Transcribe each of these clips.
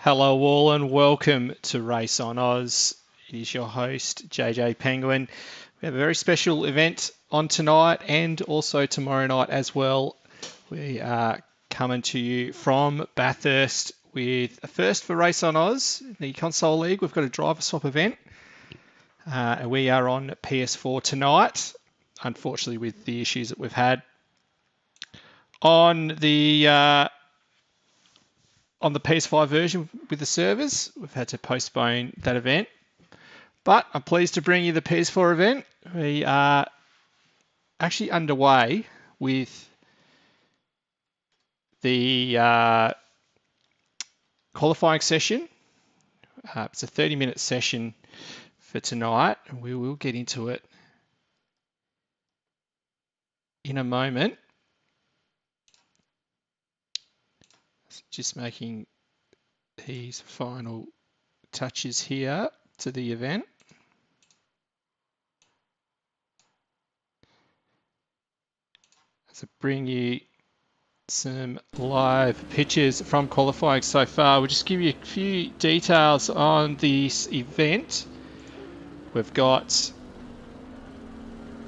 Hello all and welcome to Race on Oz. It is your host JJ Penguin. We have a very special event on tonight and also tomorrow night as well. We are coming to you from Bathurst with a first for Race on Oz, the console league. We've got a driver swap event. We are on PS4 tonight, unfortunately with the issues that we've had. On the PS5 version with the servers, we've had to postpone that event. But I'm pleased to bring you the PS4 event. We are actually underway with the qualifying session. It's a 30-minute session for tonight, and we will get into it in a moment. Just making these final touches here to the event. So bring you some live pictures from qualifying so far. We'll just give you a few details on this event. We've got, so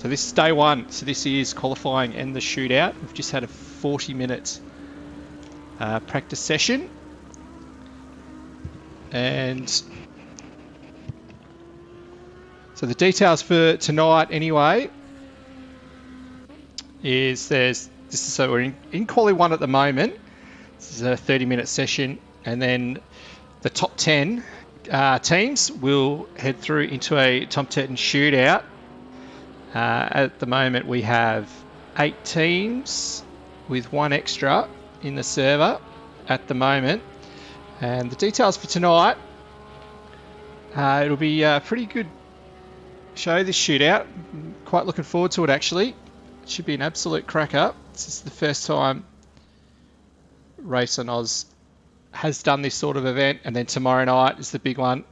this is day one. So this is qualifying and the shootout. We've just had a 40-minute practice session. And so the details for tonight anyway is so we're in quali 1 at the moment. This is a 30-minute session, and then the top 10 teams will head through into a top 10 shootout. At the moment we have 8 teams with 1 extra in the server at the moment. And the details for tonight, it'll be a pretty good show, this shootout. Quite looking forward to it actually. It should be an absolute cracker. This is the first time RaceOnOz has done this sort of event, and then tomorrow night is the big one.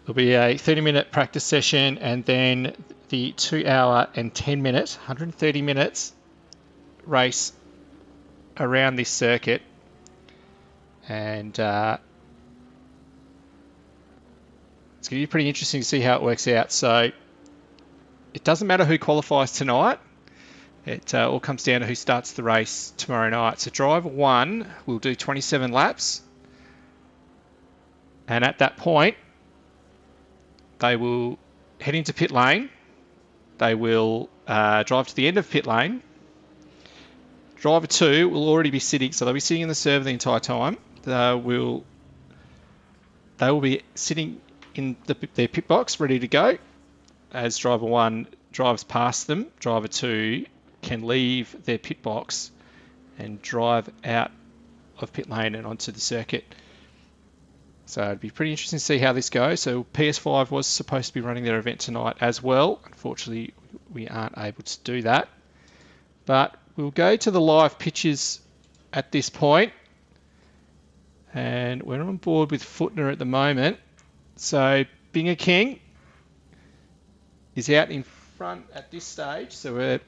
There'll be a 30-minute practice session and then the 2-hour and 10-minute, 130 minutes race around this circuit. And it's going to be pretty interesting to see how it works out. So it doesn't matter who qualifies tonight. It all comes down to who starts the race tomorrow night. So driver 1 will do 27 laps. And at that point, they will head into pit lane. They will drive to the end of pit lane. Driver 2 will already be sitting, so they'll be sitting in the server the entire time. They will be sitting in their pit box, ready to go. As driver 1 drives past them, driver 2 can leave their pit box and drive out of pit lane and onto the circuit. So it'd be pretty interesting to see how this goes. So PS5 was supposed to be running their event tonight as well. Unfortunately, we aren't able to do that. But we'll go to the live pitches at this point. And we're on board with Footner at the moment. So Binger King is out in front at this stage. So we're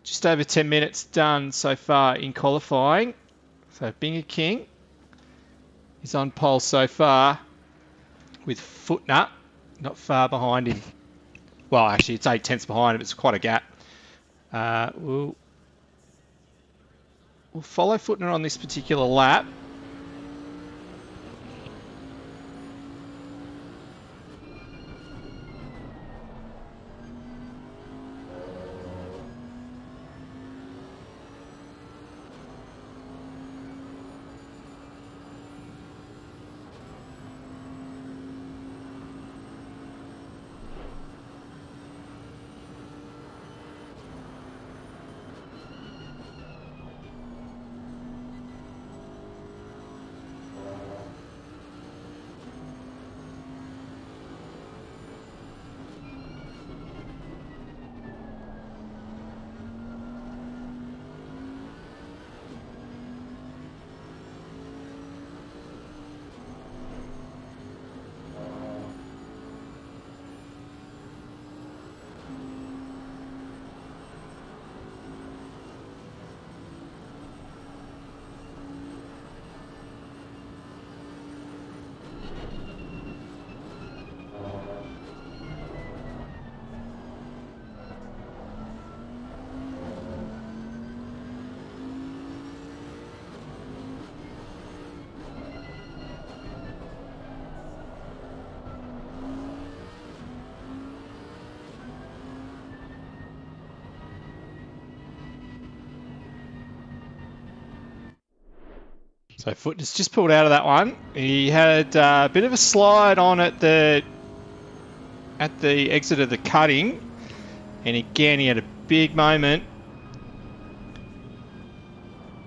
just over 10 minutes done so far in qualifying. So Binger King is on pole so far with Footner not far behind him. Well, actually it's 8 tenths behind him. It's quite a gap. We'll follow Footner on this particular lap. So Footner's just pulled out of that one. He had a bit of a slide on at the exit of the cutting. And again, he had a big moment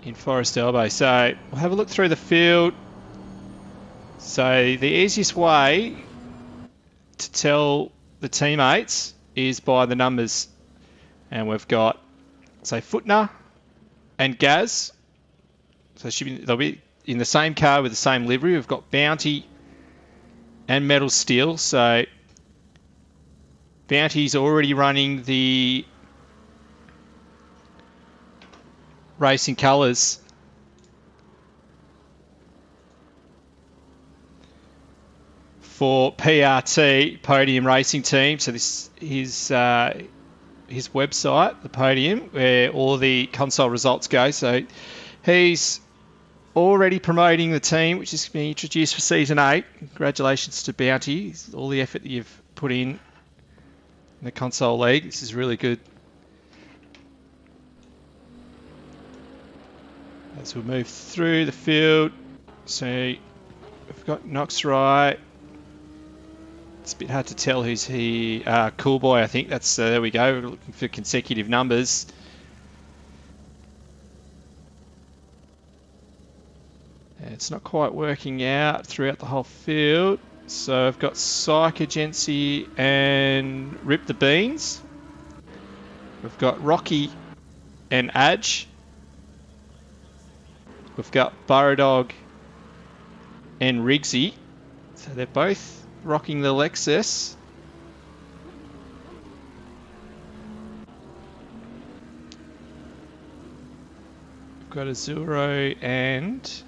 in Forest Elbow. So we'll have a look through the field. So the easiest way to tell the teammates is by the numbers. And we've got, say, Footner and Gaz. So they'll be in the same car with the same livery. We've got Bounty and Metal Steel. So Bounty's already running the racing colours. For PRT, Podium Racing Team. So this is his website, the Podium, where all the console results go. So he's already promoting the team, which is being introduced for Season 8. Congratulations to Bounty. All the effort that you've put in the console league. This is really good. As we move through the field, so we've got Knox right. It's a bit hard to tell who's he. Cool Boy, I think. That's there we go. We're looking for consecutive numbers. It's not quite working out throughout the whole field. So I've got Psych Agency and Rip the Beans. We've got Rocky and Adge. We've got Burrodog and Rigsy. So they're both rocking the Lexus. We've got Azuro and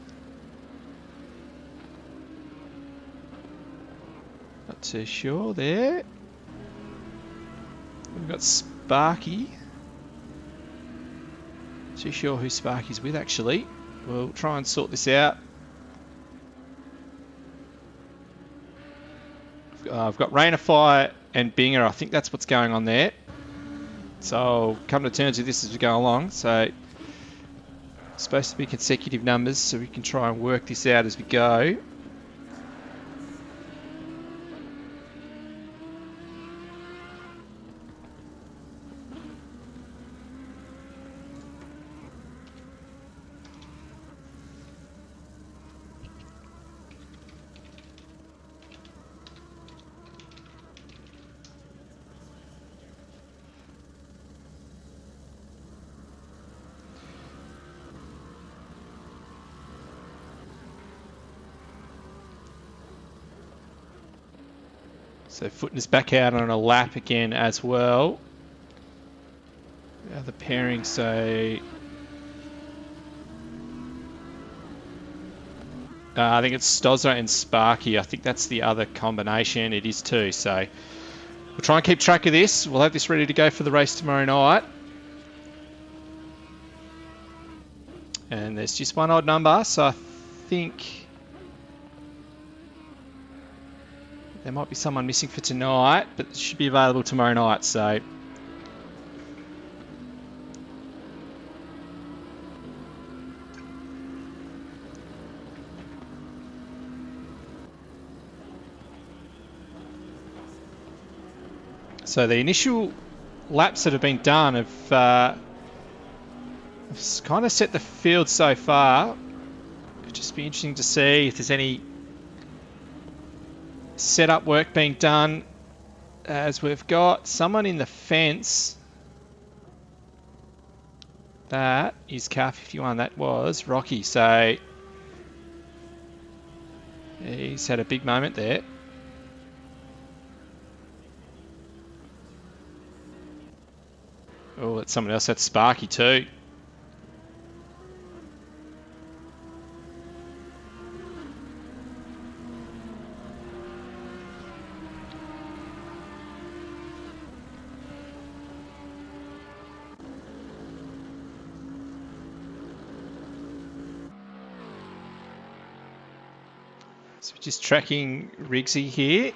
not too sure there. We've got Sparky. Too sure who Sparky's with actually. We'll try and sort this out. I've got Rain of Fire and Binger. I think that's what's going on there. So I'll come to terms with this as we go along. So it's supposed to be consecutive numbers, so we can try and work this out as we go. So Footner's back out on a lap again as well. The other pairing, so I think it's Stozza and Sparky. I think that's the other combination. It is too. So we'll try and keep track of this. We'll have this ready to go for the race tomorrow night. And there's just one odd number, so I think there might be someone missing for tonight, but it should be available tomorrow night. So the initial laps that have been done have kind of set the field so far. It'd just be interesting to see if there's any setup work being done, as we've got someone in the fence. That is car 51. That was Rocky. So he's had a big moment there. Oh, that's someone else. That's Sparky too. So just tracking Rigsy here.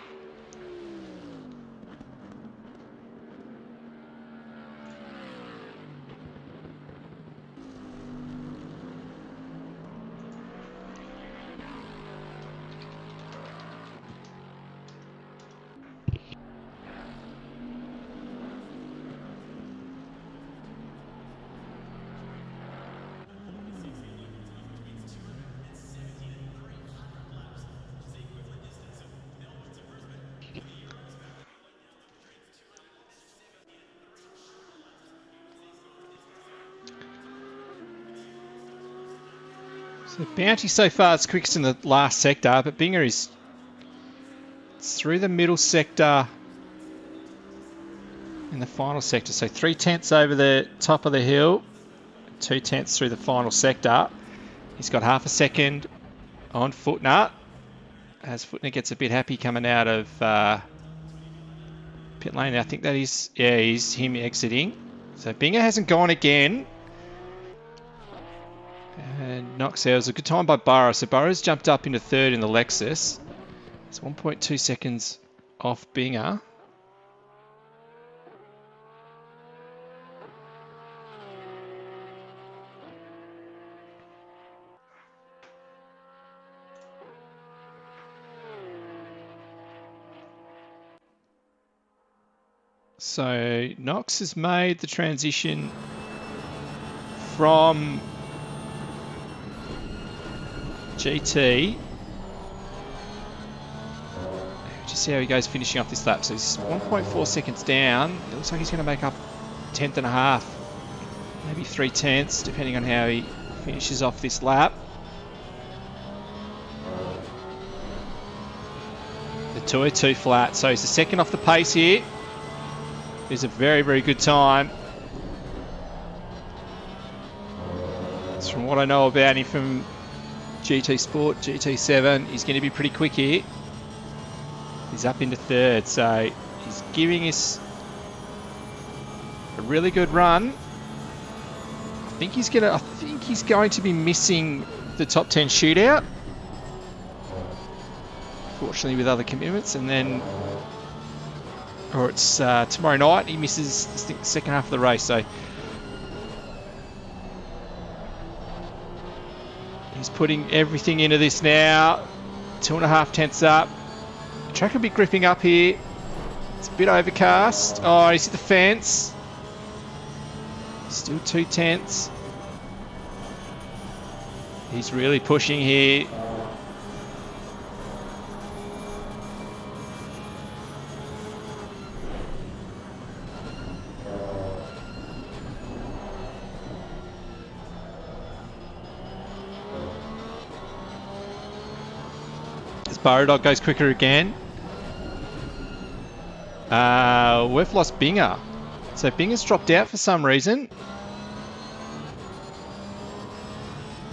So Bounty so far is quickest in the last sector, but Binger is through the middle sector in the final sector. So 3/10 over the top of the hill, 2/10 through the final sector. He's got half a second on Footner, as Footner gets a bit happy coming out of pit lane. I think that is, yeah, he's him exiting. So Binger hasn't gone again. And knocks out. It was a good time by Burrow. So Burrow's jumped up into third in the Lexus. It's 1.2 seconds off Binger. So Knox has made the transition from GT. Just see how he goes finishing off this lap. So he's 1.4 seconds down. It looks like he's going to make up 1/10 and a half, maybe 3/10, depending on how he finishes off this lap. The 202 flat. So he's a second off the pace here. It's a very, very good time. It's from what I know about him from GT Sport, GT7. He's going to be pretty quick here. He's up into third, so he's giving us a really good run. I think he's going to be missing the top 10 shootout. Fortunately, with other commitments, and then, or it's tomorrow night. He misses the second half of the race, so he's putting everything into this now. 2.5 tenths up. The track will be gripping up here. It's a bit overcast. Oh, he's hit the fence. Still 2/10. He's really pushing here. Burrow goes quicker again. We've lost Binger. So Binger's dropped out for some reason.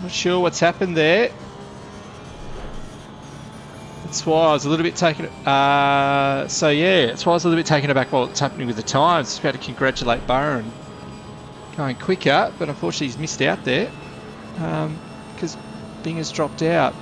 Not sure what's happened there. That's why I was a little bit taken. So yeah, that's why I was a little bit taken aback while it's happening with the times. Just about to congratulate Burrow and going quicker, but unfortunately he's missed out there because Binger's dropped out.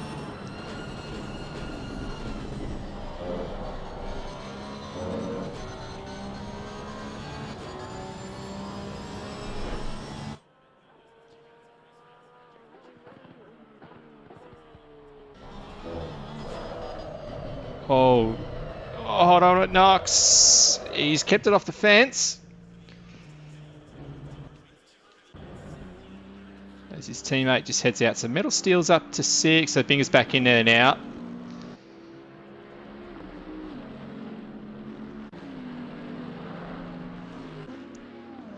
Oh, hold on, it knocks. He's kept it off the fence. As his teammate just heads out. So Metal Steel's up to 6. So Binger's back in there now.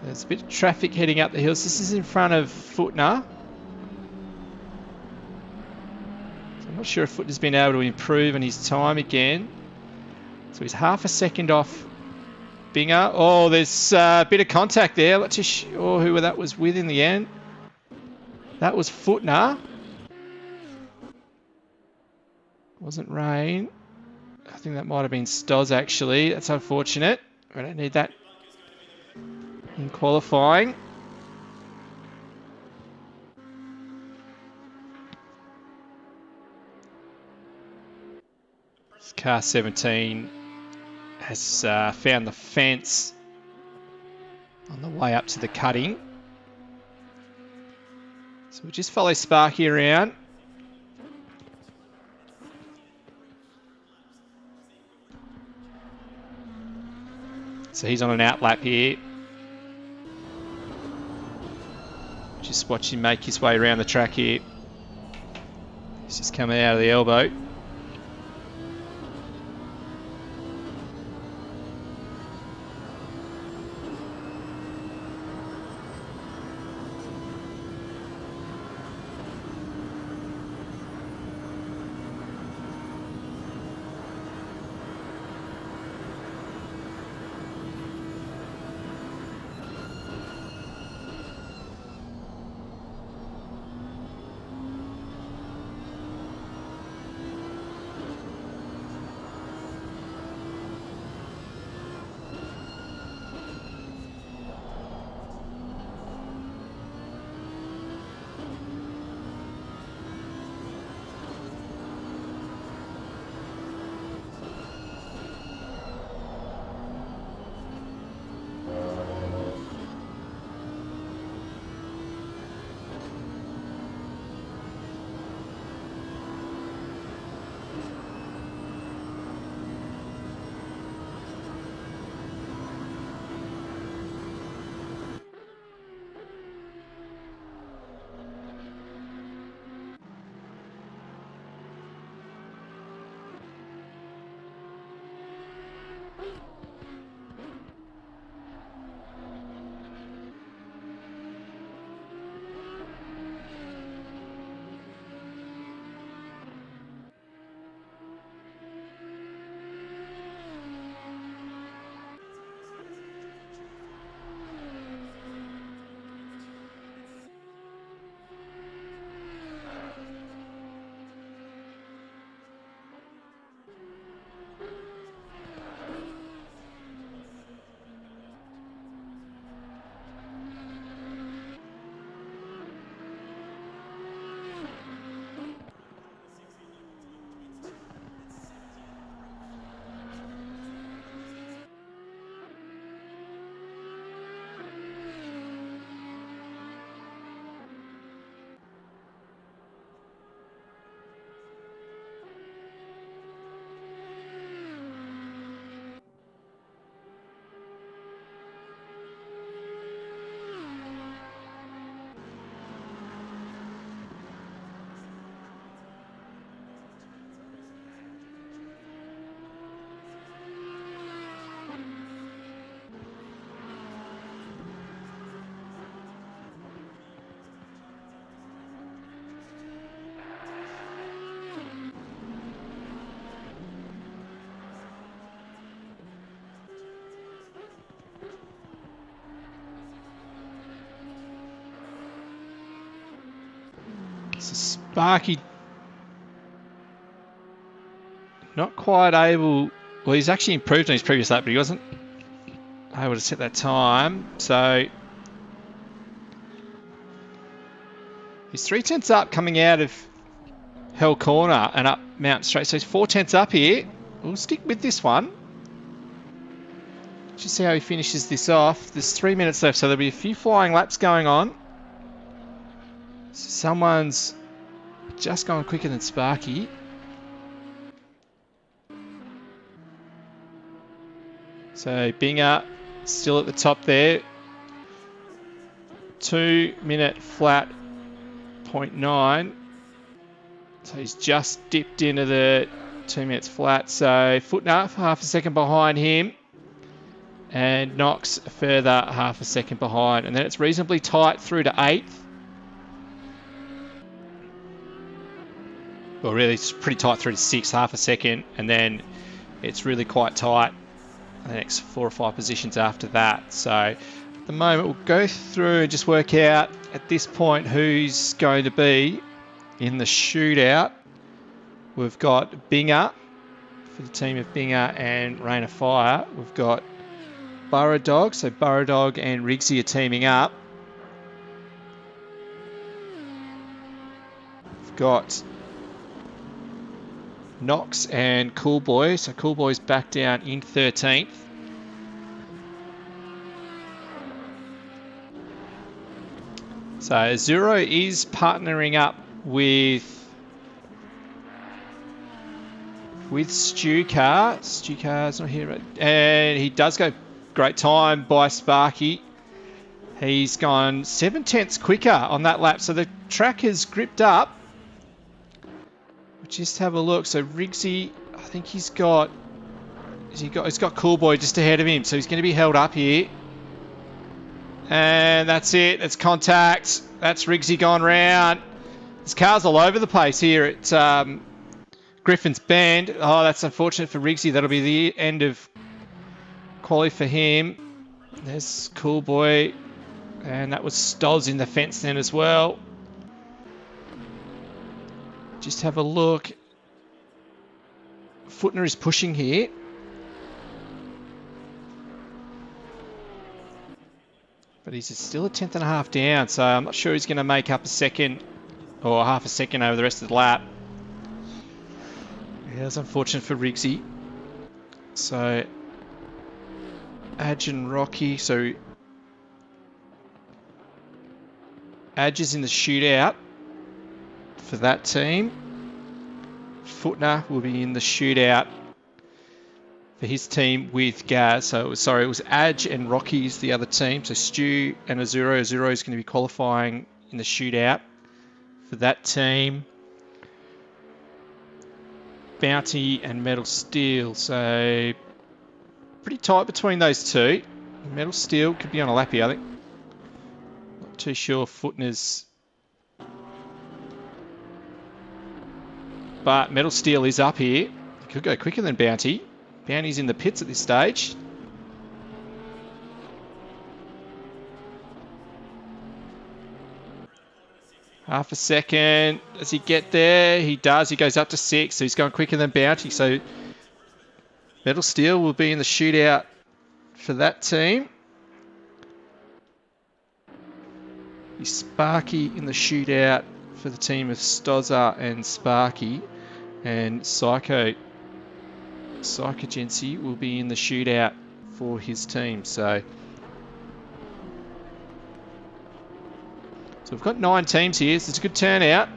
There's a bit of traffic heading up the hills. This is in front of Footner. I'm not sure if Footner's been able to improve on his time again. So he's half a second off Binger. Oh, there's a bit of contact there. Let's just show who that was with in the end. That was Footner. Wasn't Rain. I think that might have been Stoz actually. That's unfortunate. We don't need that in qualifying. Car 17 has found the fence on the way up to the cutting. So we'll just follow Sparky around. So he's on an outlap here. Just watch him make his way around the track here. He's just coming out of the elbow. Sparky not quite able... Well, he's actually improved on his previous lap, but he wasn't able to set that time. So he's 3/10 up coming out of Hell Corner and up Mountain Straight. So he's 4/10 up here. We'll stick with this one. Just see how he finishes this off. There's 3 minutes left, so there'll be a few flying laps going on. So someone's just gone quicker than Sparky. So Binger still at the top there. 2 minute flat 0.9. So he's just dipped into the 2 minutes flat. So Footner half a second behind him. And Knox a further half a second behind. And then it's reasonably tight through to 8th. Well, really, it's pretty tight through to 6th, half a second. And then it's really quite tight the next 4 or 5 positions after that. So at the moment, we'll go through and just work out at this point who's going to be in the shootout. We've got Binger for the team of Binger and Rain of Fire. We've got Burrow Dog, so Burrow Dog and Rigsy are teaming up. We've got Knox and Cool Boy, so Cool Boy's back down in 13th. So Zero is partnering up with Stu Carr. Stu Carr's not here, and he does go great time by Sparky. He's gone 7/10 quicker on that lap, so the track has gripped up. Just have a look. So Rigsy, I think he's got Cool Boy just ahead of him, so he's going to be held up here. And that's it. That's contact. That's Rigsy gone round. There's cars all over the place here at Griffin's Bend. Oh, that's unfortunate for Rigsy. That'll be the end of quali for him. There's Cool Boy. And that was Stoz in the fence then as well. Just have a look. Footner is pushing here. But he's still a 10th and a half down, so I'm not sure he's going to make up a second or half a second over the rest of the lap. Yeah, that's unfortunate for Rigsy. So, Adge and Rocky. So, Adge is in the shootout for that team. Footner will be in the shootout for his team with Gaz. So, it was Adge and Rocky is the other team. So, Stu and Azuro. Azuro is going to be qualifying in the shootout for that team. Bounty and Metal Steel. So, pretty tight between those two. Metal Steel could be on a lap here, I think. Not too sure Footner's. But Metal Steel is up here. He could go quicker than Bounty. Bounty's in the pits at this stage. Half a second. Does he get there? He does. He goes up to 6. So he's going quicker than Bounty. So Metal Steel will be in the shootout for that team. Is Sparky in the shootout for the team of Stozza and Sparky. And Psychogency will be in the shootout for his team. So we've got 9 teams here, so it's a good turnout.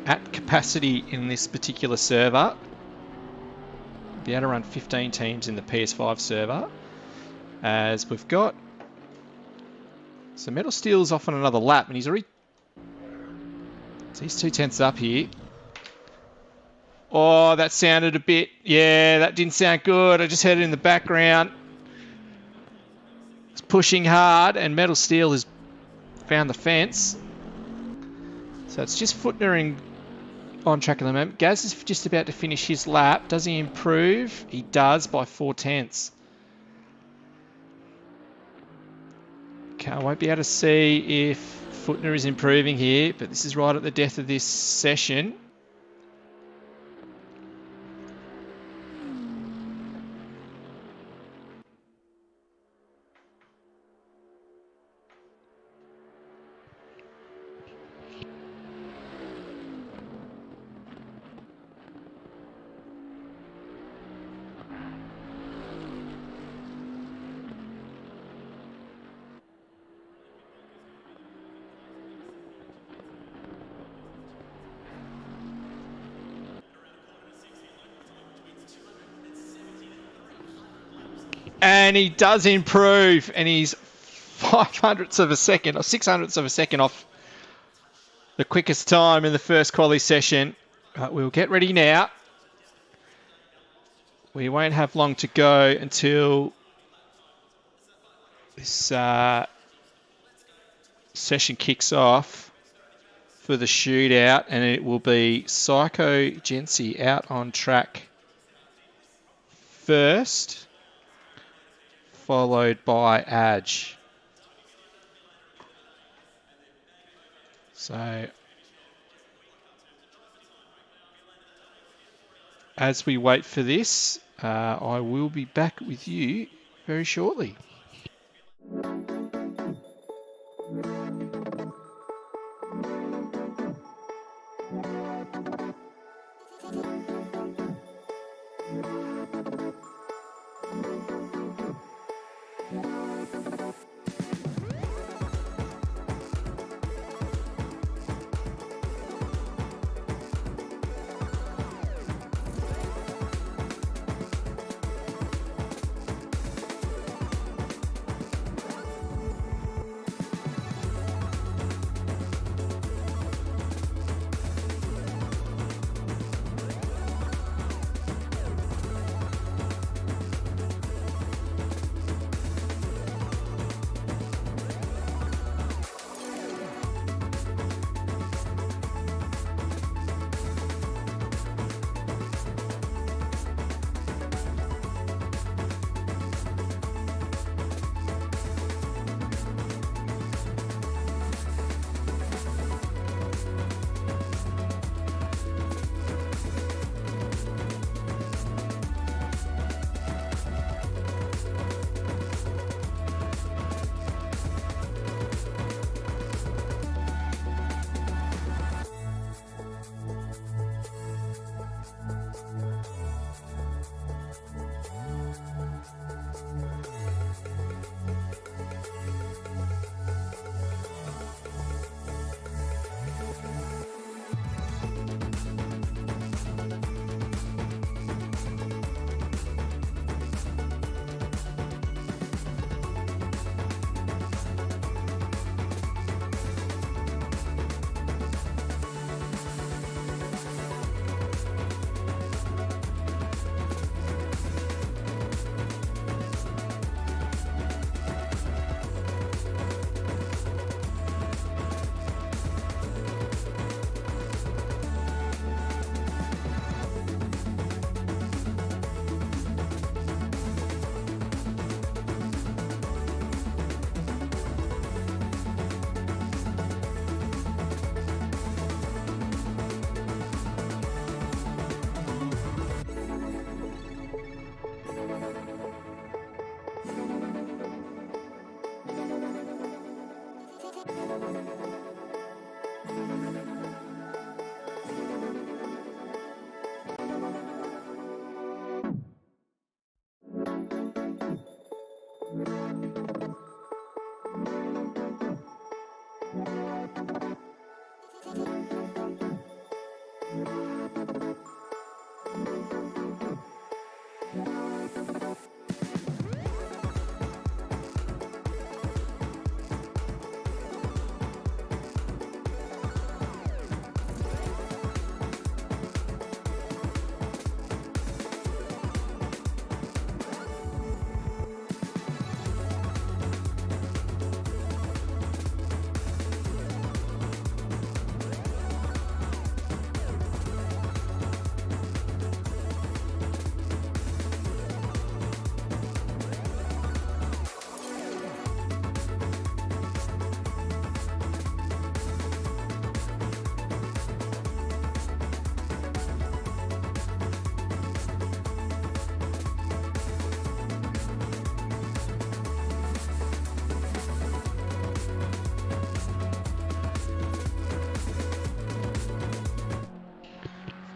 At capacity in this particular server. Be able to run 15 teams in the PS5 server. As we've got... So Metal Steel's off on another lap, and he's already... So he's 2/10 up here. Oh, that sounded a bit... Yeah, that didn't sound good. I just heard it in the background. It's pushing hard, and Metal Steel has found the fence. So it's just Footner on track at the moment. Gaz is just about to finish his lap. Does he improve? He does by 4/10. Okay, I won't be able to see if Footner is improving here, but this is right at the death of this session. And he does improve, and he's 500ths of a second, or 600ths of a second off the quickest time in the first quali session. But we'll get ready now. We won't have long to go until this session kicks off for the shootout, and it will be Psycho Gency out on track first, followed by Adge. So as we wait for this, I will be back with you very shortly.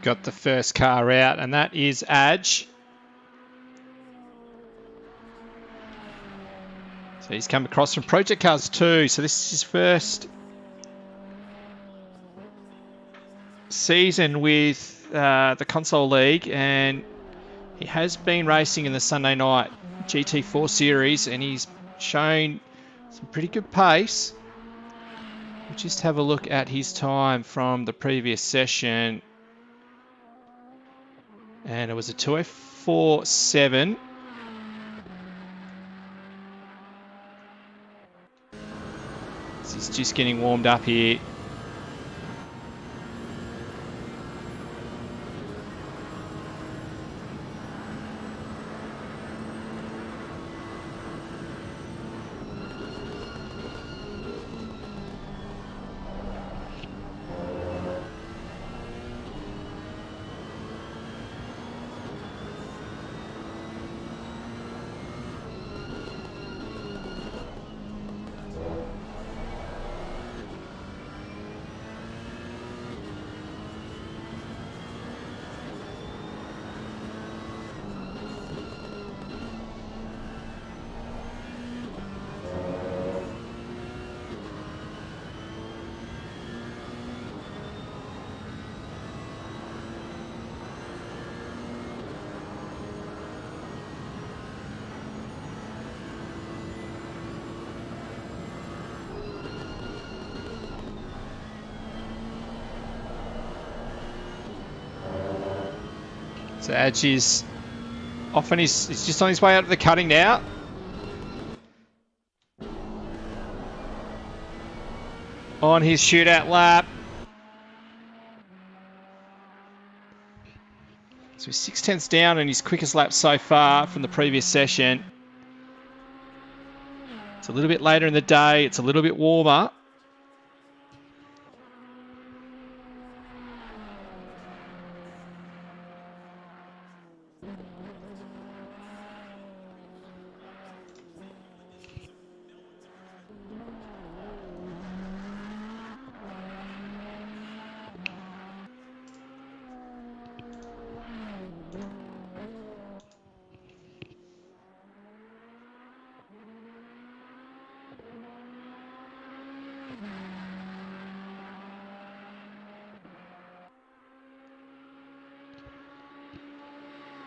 got the first car out, and that is Adge. So he's come across from Project Cars 2. So this is his first season with the console league, and he has been racing in the Sunday night GT4 series, and he's shown some pretty good pace. We'll just have a look at his time from the previous session, and it was a 2:04.7. So he's just getting warmed up here. So Adge is off on he's just on his way out of the cutting now. On his shootout lap. So he's 6/10 down on his quickest lap so far from the previous session. It's a little bit later in the day. It's a little bit warmer.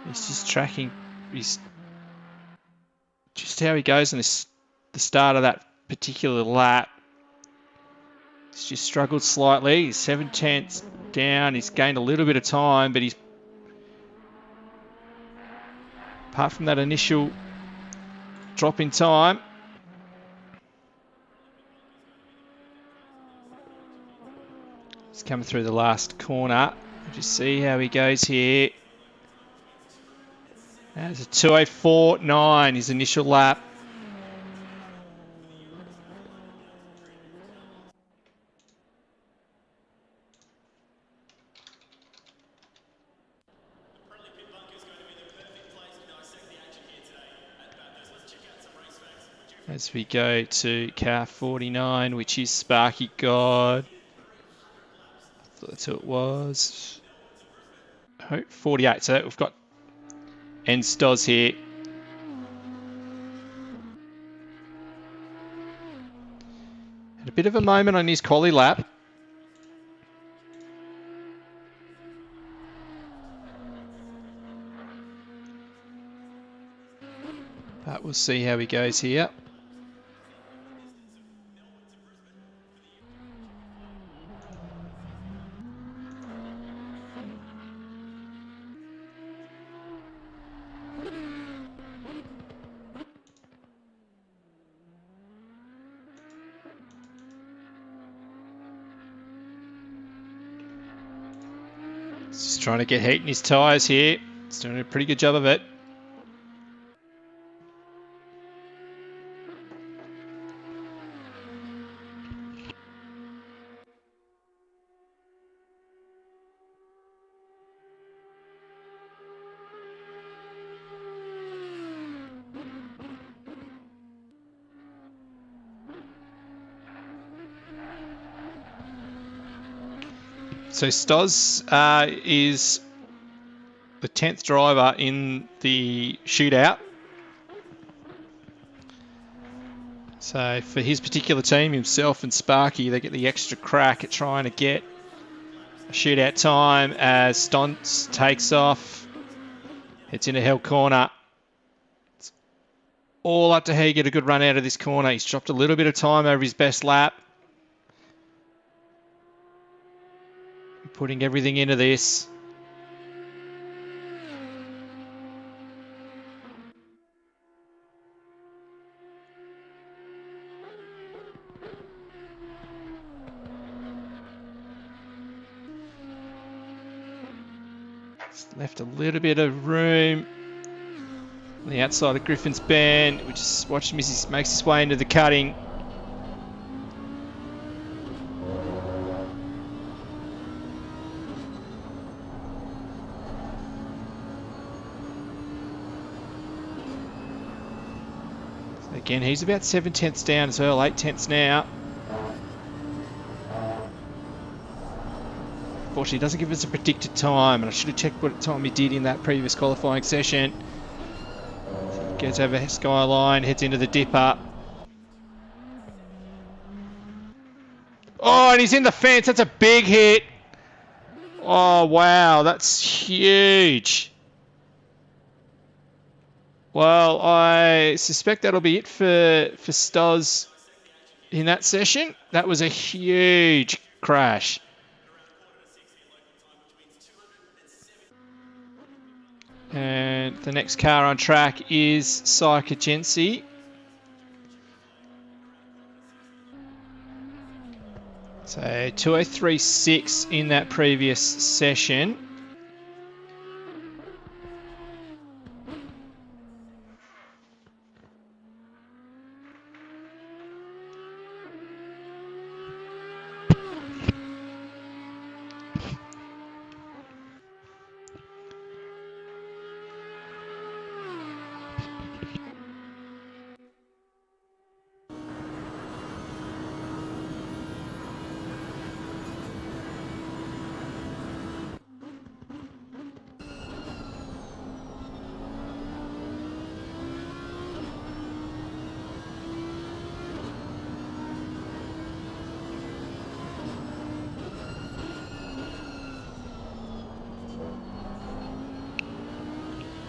He's just tracking just how he goes in the start of that particular lap. He's just struggled slightly. He's 7/10 down. He's gained a little bit of time, but he's apart from that initial drop in time. He's coming through the last corner. Just see how he goes here. That's a 2:04.9, his initial lap. As we go to car 49, which is Sparky God. I thought that's who it was. 48, so we've got Enstoz here. Had a bit of a moment on his quali lap. But we'll see how he goes here. Just trying to get heat in his tyres here. He's doing a pretty good job of it. So Stoz is the 10th driver in the shootout. So for his particular team, himself and Sparky, they get the extra crack at trying to get a shootout time as Stonts takes off. Heads into Hell Corner. It's all up to how you get a good run out of this corner. He's dropped a little bit of time over his best lap. Putting everything into this. It's left a little bit of room on the outside of Griffin's Bend. We just watched him as he makes his way into the cutting. Again, he's about 7/10ths down as well, 8/10ths now. Unfortunately, it doesn't give us a predicted time, and I should have checked what time he did in that previous qualifying session. So he gets over Skyline, heads into the dipper. Oh, and he's in the fence. That's a big hit. Oh, wow, that's huge. Well, I suspect that'll be it for Stoz in that session. That was a huge crash. And the next car on track is Psychogency. So 2:03.6 in that previous session.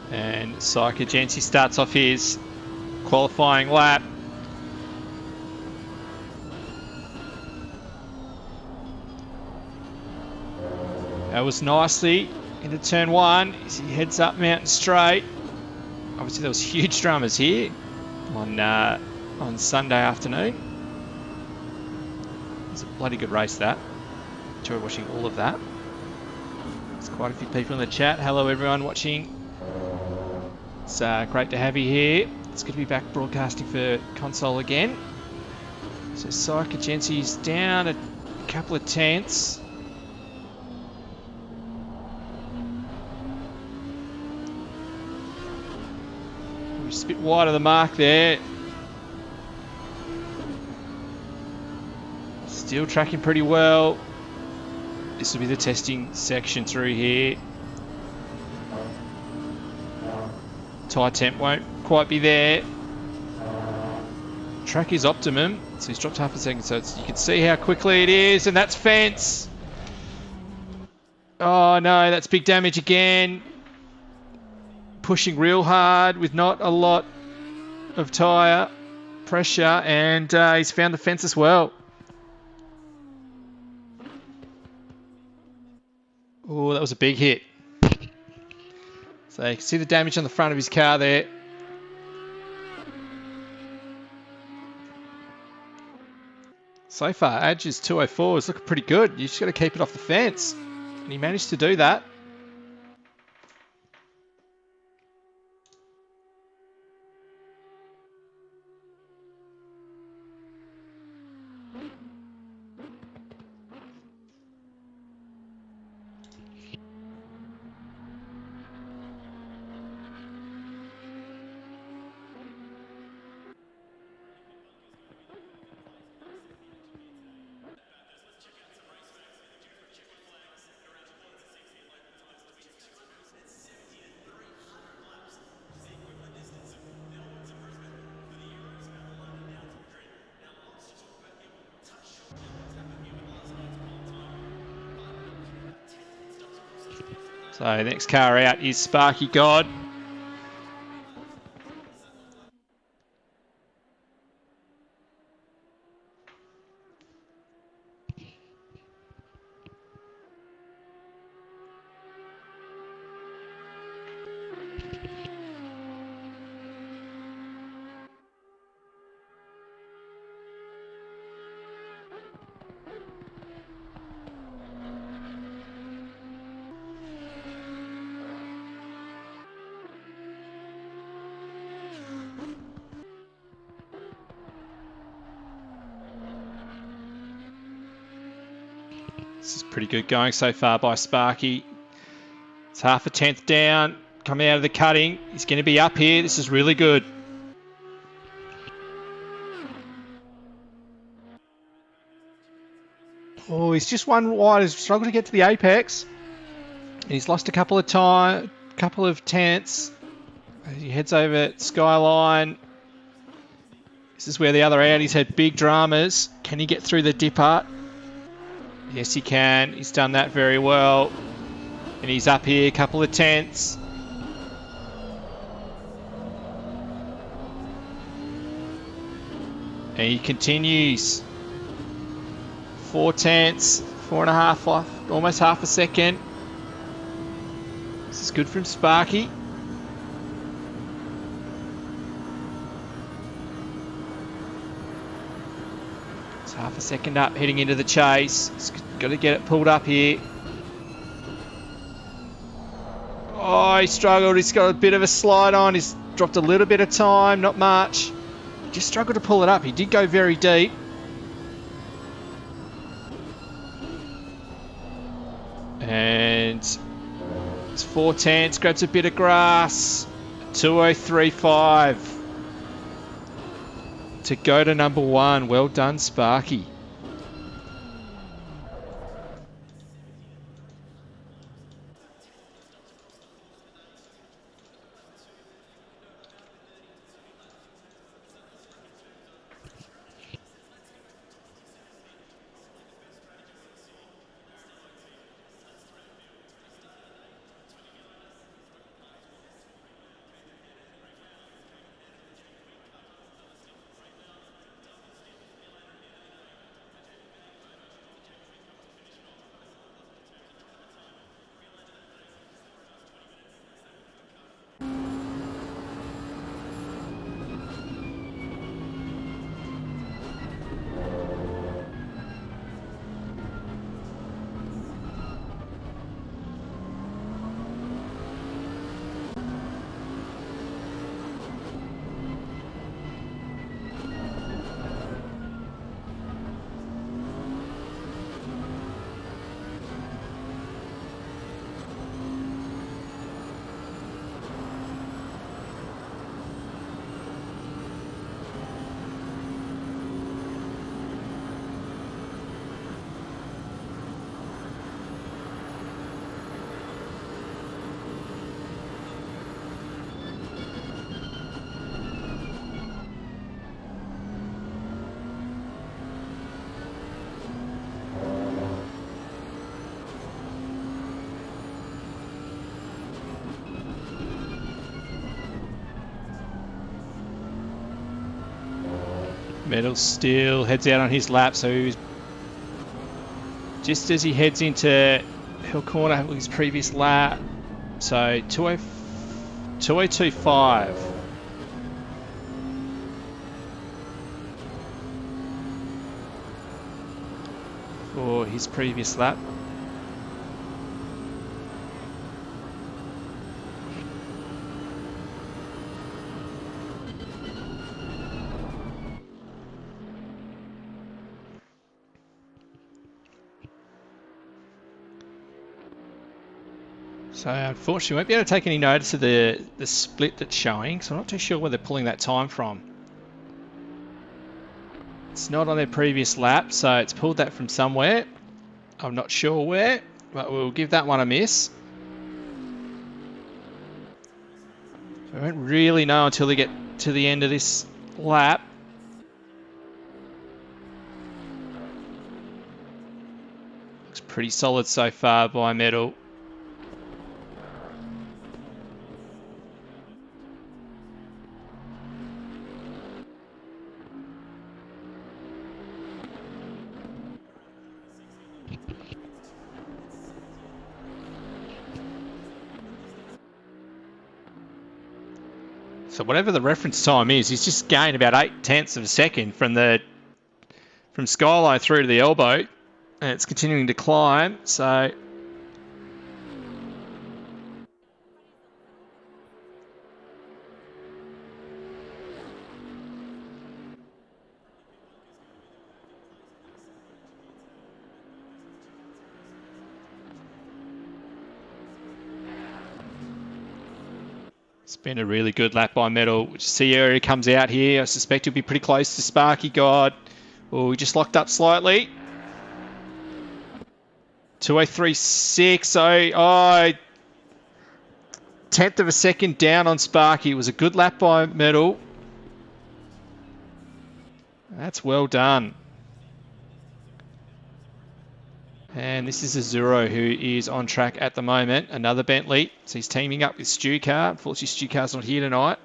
And Psychogency starts off his qualifying lap. That was nicely into turn one as he heads up Mountain Straight. Obviously there was huge dramas here on Sunday afternoon. It was a bloody good race that. Enjoyed watching all of that. There's quite a few people in the chat. Hello everyone watching. It's great to have you here. It's good to be back broadcasting for console again. So Psychogency's down a couple of tenths. Just a bit wide of the mark there. Still tracking pretty well. This will be the testing section through here. Tyre temp won't quite be there. Track is optimum, so he's dropped half a second, so you can see how quickly it is, and that's fence. Oh no, that's big damage again. Pushing real hard with not a lot of tyre pressure, and he's found the fence as well. Oh, that was a big hit. So you can see the damage on the front of his car there. So far, Adge's 204 is looking pretty good. You just got to keep it off the fence. And he managed to do that. So next car out is Sparky God. This is pretty good going so far by Sparky. It's half a tenth down. Coming out of the cutting. He's going to be up here. This is really good. Oh, he's just one wide. He's struggled to get to the apex. He's lost a couple of tenths. He heads over Skyline. This is where the other Audis had big dramas. Can he get through the dipper? Yes, he can. He's done that very well. And he's up here, a couple of tenths. And he continues. 4 tenths, 4.5 off, almost half a second. This is good from Sparky. It's half a second up, heading into the chase. He's got to get it pulled up here. Oh, he struggled. He's got a bit of a slide on. He's dropped a little bit of time, not much. He just struggled to pull it up. He did go very deep. And it's 4 tenths, grabs a bit of grass. 2:03.5 to go to number 1. Well done, Sparky. Metal still heads out on his lap, so he was just as he heads into Hill Corner with his previous lap. So 2:02.5. For his previous lap. So unfortunately, we won't be able to take any notice of the split that's showing, so I'm not too sure where they're pulling that time from. It's not on their previous lap, so it's pulled that from somewhere. I'm not sure where, but we'll give that one a miss. So we won't really know until they get to the end of this lap. Looks pretty solid so far by Metal. So whatever the reference time is, he's just gained about 0.8 of a second from Skyline through to the elbow, and it's continuing to climb. So it's been a really good lap by Metal. Sierra comes out here. I suspect he'll be pretty close to Sparky God. Oh, he just locked up slightly. 2:03.6. Oh, 10th of a second down on Sparky. It was a good lap by Metal. That's well done. And this is Azuro, who is on track at the moment. Another Bentley. So he's teaming up with Stu Car. Unfortunately, Stu Car's not here tonight.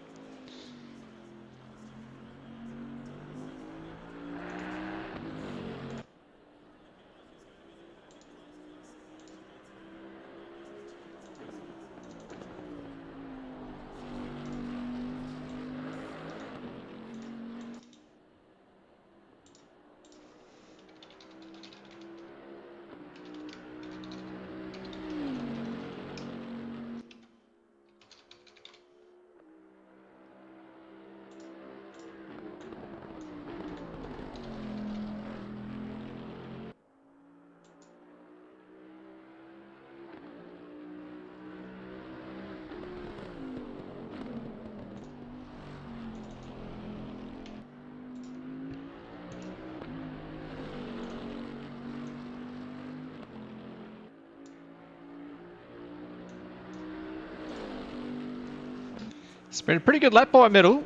It's been a pretty good lap by Metal.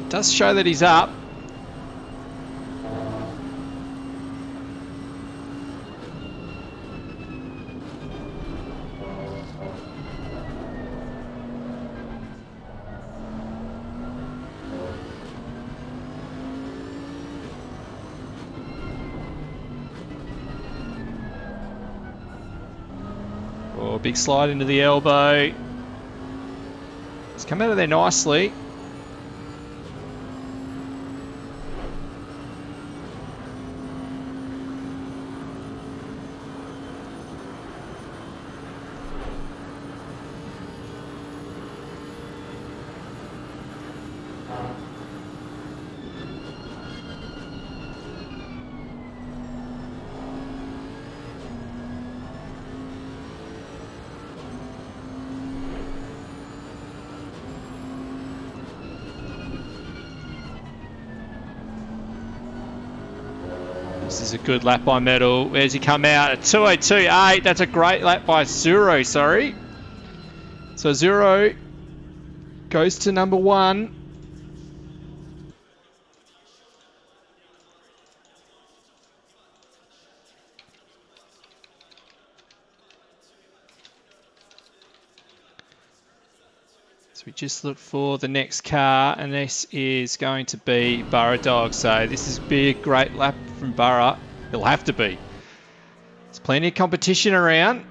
It does show that he's up. Oh, big slide into the elbow. He's come out of there nicely. This is a good lap by Metal. Where's he come out? At 2:02.8. That's a great lap by Zuro, sorry. So Zuro goes to number 1. So we just look for the next car, and this is going to be Burra Dog. So this is be a great lap from Burra. It'll have to be. There's plenty of competition around.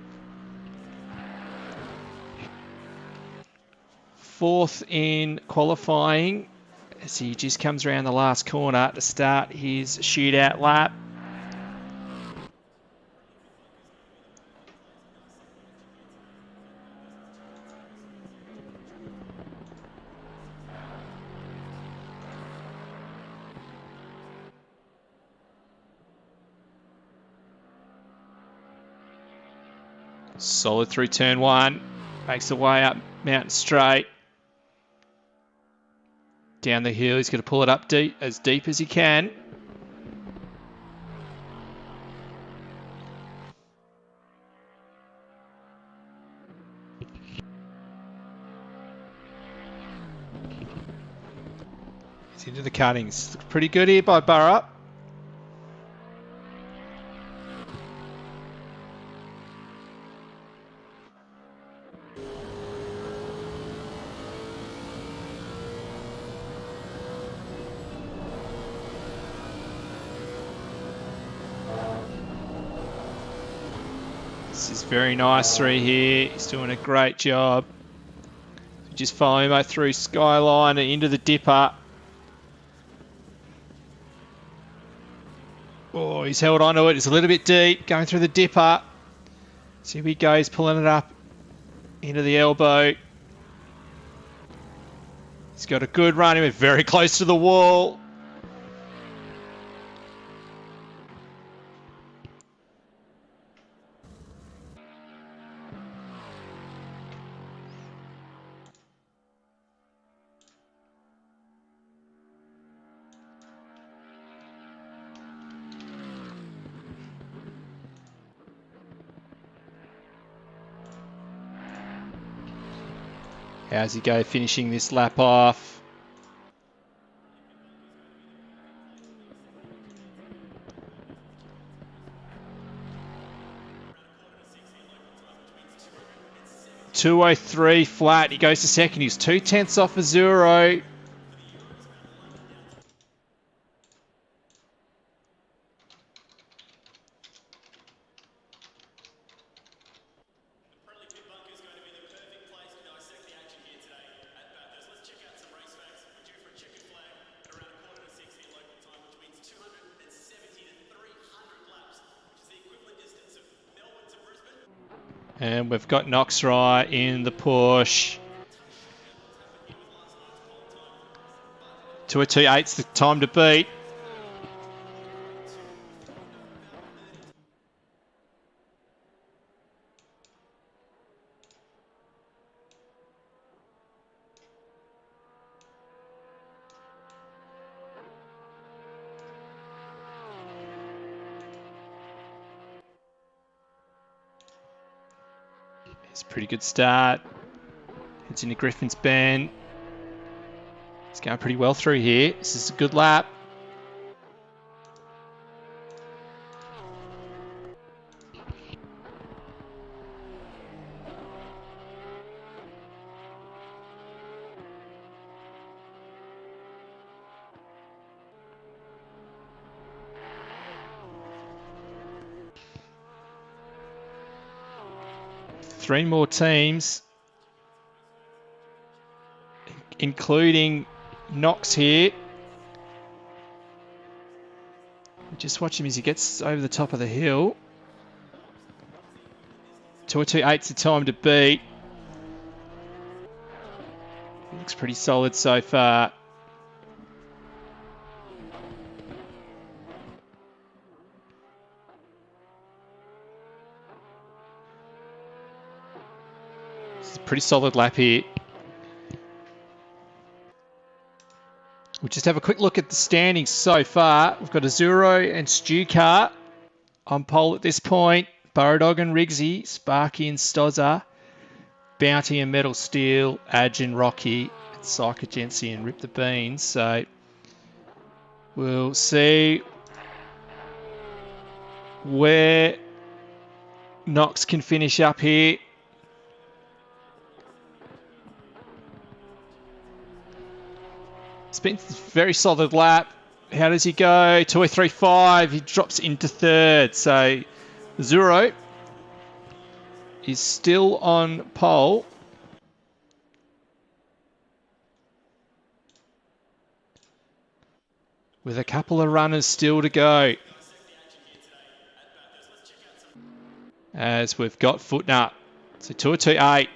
4th in qualifying as he just comes around the last corner to start his shootout lap. Solid through turn 1. Makes the way up Mountain Straight. Down the hill, he's going to pull it up deep as he can. He's into the cuttings. Looks pretty good here by Burra. This is very nice through here. He's doing a great job. Just FOMO through Skyline and into the dipper. Oh, he's held onto it. It's a little bit deep, going through the dipper. See where he goes, pulling it up into the elbow. He's got a good run. He went very close to the wall. How's he go finishing this lap off? .203 flat. He goes to second. He's 0.2 off a zero. And we've got Knoxry in the Porsche. 2:28's the time to beat. It's a pretty good start. Heads into Griffin's Bend. It's going pretty well through here. This is a good lap. Three more teams, including Knox here. Just watch him as he gets over the top of the hill. 2:28's the time to beat. Looks pretty solid so far. Pretty solid lap here. We'll just have a quick look at the standings so far. We've got Azuro and Stucar on pole at this point. Burrodog and Rigsy, Sparky and Stozza, Bounty and Metal Steel, Adge and Rocky, and Psychogency and Rip the Beans. So we'll see where Knox can finish up here. It's been a very solid lap. How does he go? 2:35. He drops into third. So Zuro is still on pole. With a couple of runners still to go. As we've got Footnut. So 2:28.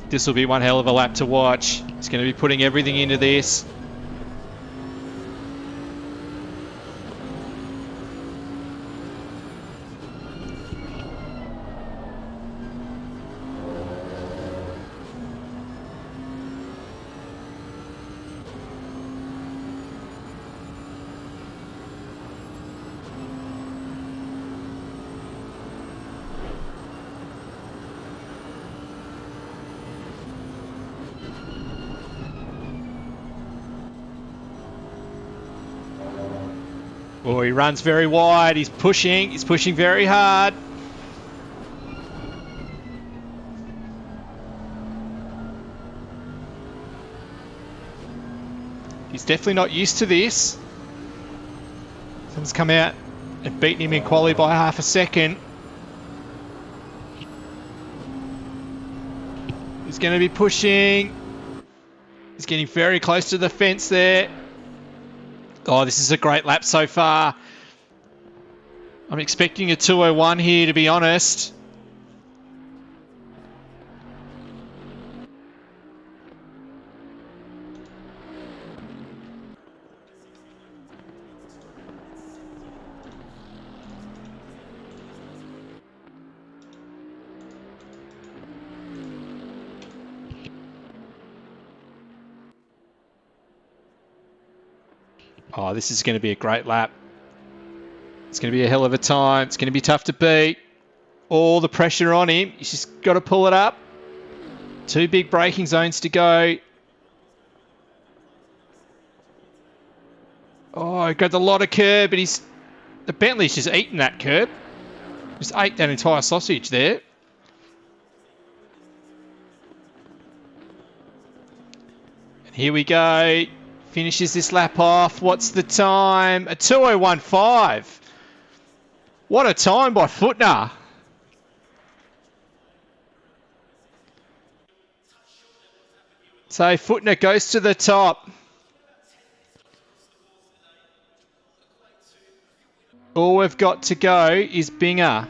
This will be one hell of a lap to watch. He's going to be putting everything into this. Oh, he runs very wide. He's pushing very hard. He's definitely not used to this. Someone's come out and beaten him in quali by half a second. He's going to be pushing. He's getting very close to the fence there. Oh, this is a great lap so far. I'm expecting a 2:01 here, to be honest. Oh, this is going to be a great lap. It's going to be a hell of a time. It's going to be tough to beat. All the pressure on him. He's just got to pull it up. 2 big braking zones to go. Oh, got the lot of curb, but the Bentley's just eaten that curb. Just ate that entire sausage there. And here we go. Finishes this lap off. What's the time? A 2:01.5. What a time by Footner. So Footner goes to the top. All we've got to go is Binger.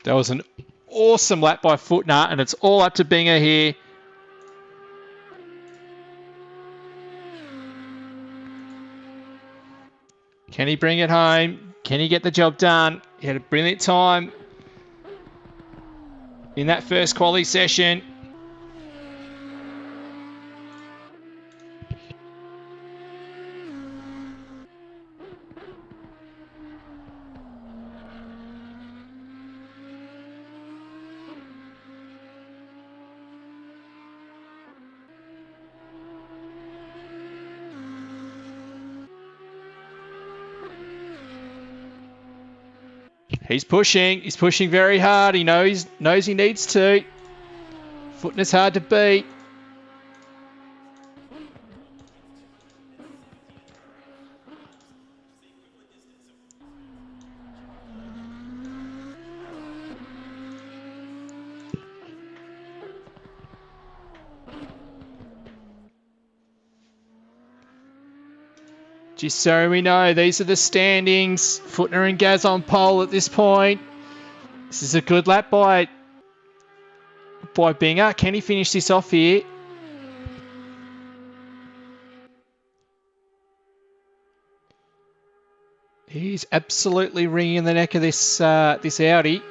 That was an awesome lap by Footner, and it's all up to Binger here. Can he bring it home? Can he get the job done? He had a brilliant time in that first quali session. He's pushing. He's pushing very hard. He knows he needs to. Footner's hard to beat. Just so we know, these are the standings. Footner and Gaz on pole at this point. This is a good lap by Binger. Can he finish this off here? He's absolutely wringing the neck of this Audi.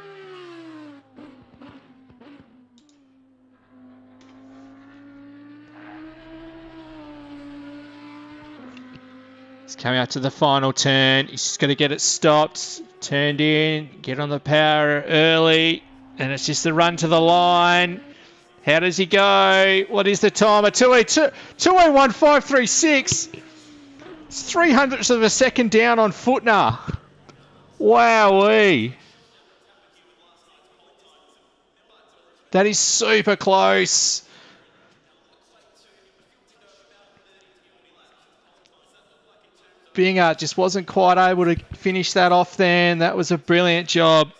He's coming out to the final turn. He's just got to get it stopped, turned in, get on the power early, and it's just the run to the line. How does he go? What is the time? A 2:01.536. It's 300ths of a second down on Footner. Wowee. That is super close. Binger just wasn't quite able to finish that off then. That was a brilliant job.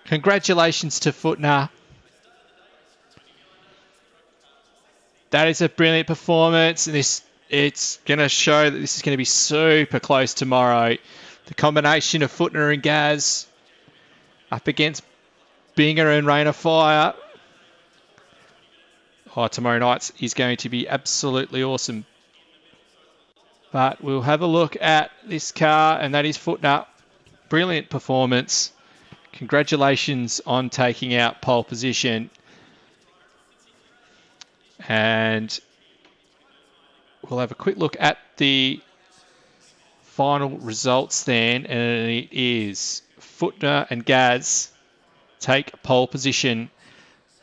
Congratulations to Footner. That is a brilliant performance, and it's going to show that this is going to be super close tomorrow. The combination of Footner and Gaz up against Binger and Rain of Fire. Oh, tomorrow night is going to be absolutely awesome. But we'll have a look at this car, and that is Footner. Brilliant performance. Congratulations on taking out pole position. And we'll have a quick look at the final results then, and it is Footner and Gaz take pole position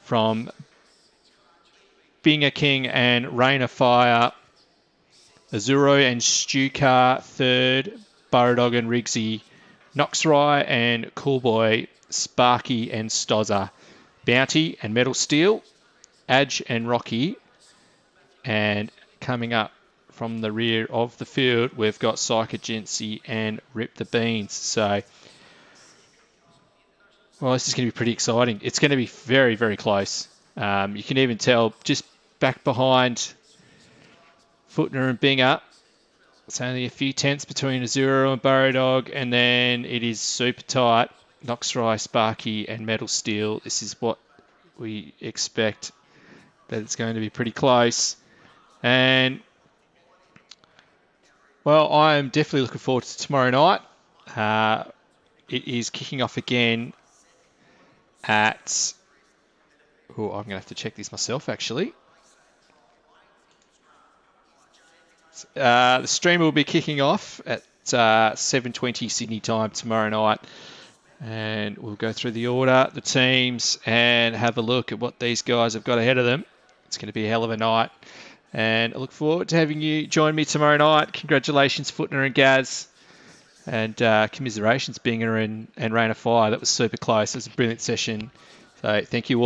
from Binger King and Rain of Fire. Azuro and Stuka third. Burrodog and Rigsy. Noxrai and Coolboy. Sparky and Stozza. Bounty and Metal Steel. Adge and Rocky. And coming up from the rear of the field, we've got Psychogency and Rip the Beans. So, well, this is going to be pretty exciting. It's going to be very, very close. You can even tell just back behind Footner and Binger, it's only a few tenths between Azuro and Burrodog, and then it is super tight. Noxrai, Sparky, and Metal Steel. This is what we expect, that it's going to be pretty close. And, well, I am definitely looking forward to tomorrow night. It is kicking off again at... Oh, I'm going to have to check this myself, actually. The stream will be kicking off at 7:20 Sydney time tomorrow night. And we'll go through the order, the teams, and have a look at what these guys have got ahead of them. It's going to be a hell of a night. And I look forward to having you join me tomorrow night. Congratulations, Footner and Gaz. And commiserations, Binger and Rain of Fire. That was super close. It was a brilliant session. So thank you all.